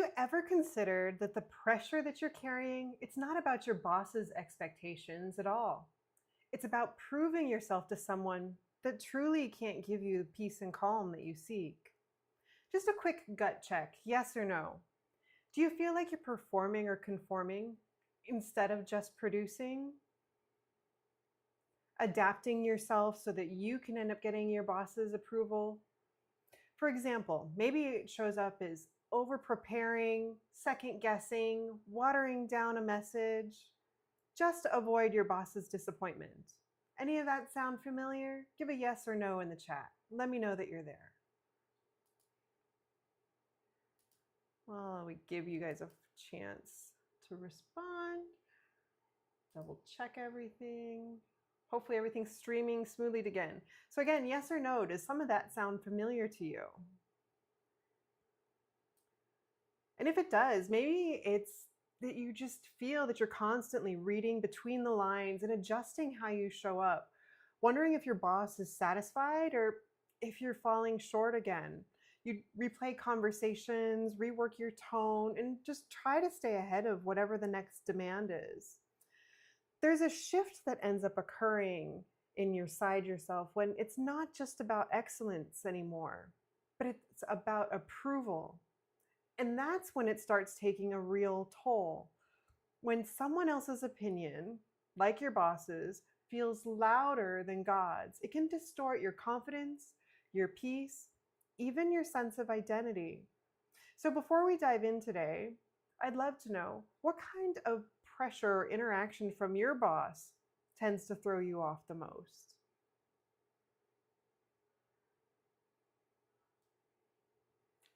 you ever considered that the pressure that you're carrying, it's not about your boss's expectations at all. It's about proving yourself to someone that truly can't give you the peace and calm that you seek. Just a quick gut check, yes or no. Do you feel like you're performing or conforming instead of just producing? Adapting yourself so that you can end up getting your boss's approval? For example, maybe it shows up as over preparing, second guessing, watering down a message, just to avoid your boss's disappointment. Any of that sound familiar? Give a yes or no in the chat. Let me know that you're there. Well, we give you guys a chance to respond. Double check everything. Hopefully everything's streaming smoothly again. So again, yes or no, does some of that sound familiar to you? And if it does, maybe it's that you just feel that you're constantly reading between the lines and adjusting how you show up, wondering if your boss is satisfied or if you're falling short again. You replay conversations, rework your tone, and just try to stay ahead of whatever the next demand is. There's a shift that ends up occurring in yourself when it's not just about excellence anymore, but it's about approval. And that's when it starts taking a real toll. When someone else's opinion, like your boss's, feels louder than God's, it can distort your confidence, your peace, even your sense of identity. So before we dive in today, I'd love to know what kind of pressure or interaction from your boss tends to throw you off the most.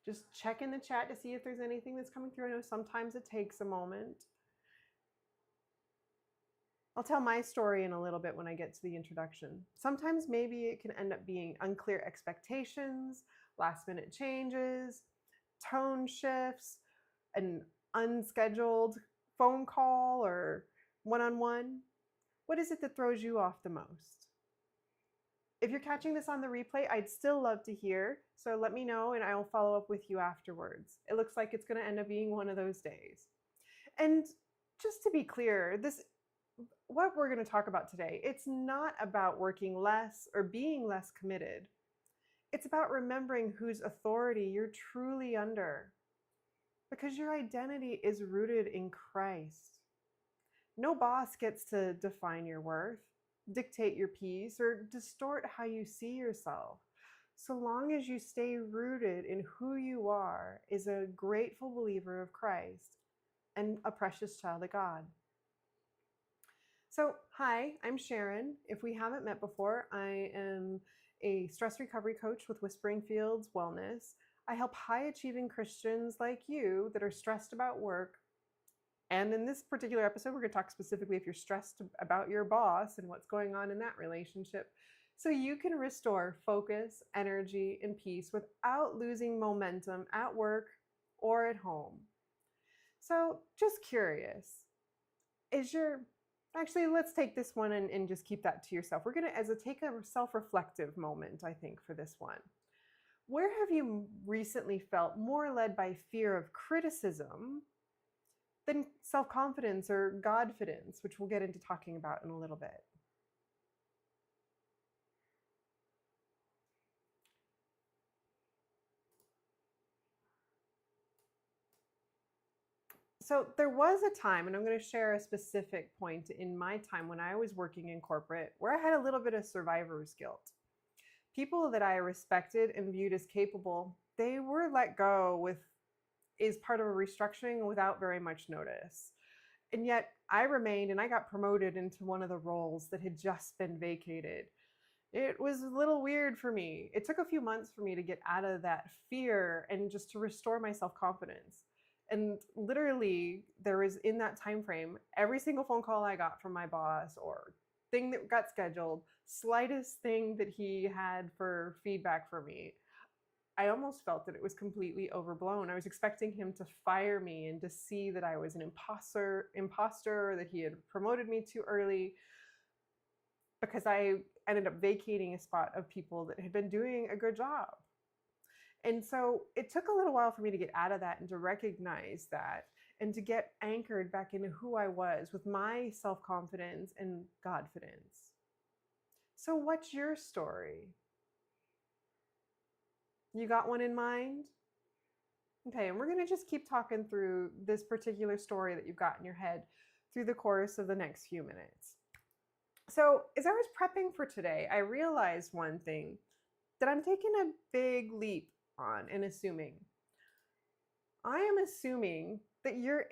Just check in the chat to see if there's anything that's coming through. I know sometimes it takes a moment. I'll tell my story in a little bit when I get to the introduction. Sometimes maybe it can end up being unclear expectations, last minute changes, tone shifts, an unscheduled phone call or one-on-one. What is it that throws you off the most? If you're catching this on the replay, I'd still love to hear, so let me know and I'll follow up with you afterwards. It looks like it's going to end up being one of those days. And just to be clear, what we're going to talk about today, it's not about working less or being less committed. It's about remembering whose authority you're truly under, because your identity is rooted in Christ. No boss gets to define your worth, dictate your peace, or distort how you see yourself. So long as you stay rooted in who you are as a grateful believer of Christ and a precious child of God. So, hi, I'm Sharon. If we haven't met before, I am a stress recovery coach with Whispering Fields Wellness. I help high-achieving Christians like you that are stressed about work. And in this particular episode, we're going to talk specifically if you're stressed about your boss and what's going on in that relationship, so you can restore focus, energy, and peace without losing momentum at work or at home. So just curious, actually, let's take this one and just keep that to yourself. We're going to take a self-reflective moment, I think, for this one. Where have you recently felt more led by fear of criticism than self-confidence or Godfidence, which we'll get into talking about in a little bit? So there was a time, and I'm going to share a specific point in my time when I was working in corporate, where I had a little bit of survivor's guilt. People that I respected and viewed as capable, they were let go as part of a restructuring without very much notice. And yet I remained, and I got promoted into one of the roles that had just been vacated. It was a little weird for me. It took a few months for me to get out of that fear and just to restore my self-confidence. And literally, there was, in that time frame, every single phone call I got from my boss or thing that got scheduled, slightest thing that he had for feedback for me, I almost felt that it was completely overblown. I was expecting him to fire me and to see that I was an imposter, that he had promoted me too early, because I ended up vacating a spot of people that had been doing a good job. And so it took a little while for me to get out of that and to recognize that and to get anchored back into who I was with my self confidence and Godfidence. So, what's your story? You got one in mind? Okay, and we're going to just keep talking through this particular story that you've got in your head through the course of the next few minutes. So, as I was prepping for today, I realized one thing that I'm taking a big leap on and assuming. I am assuming that you're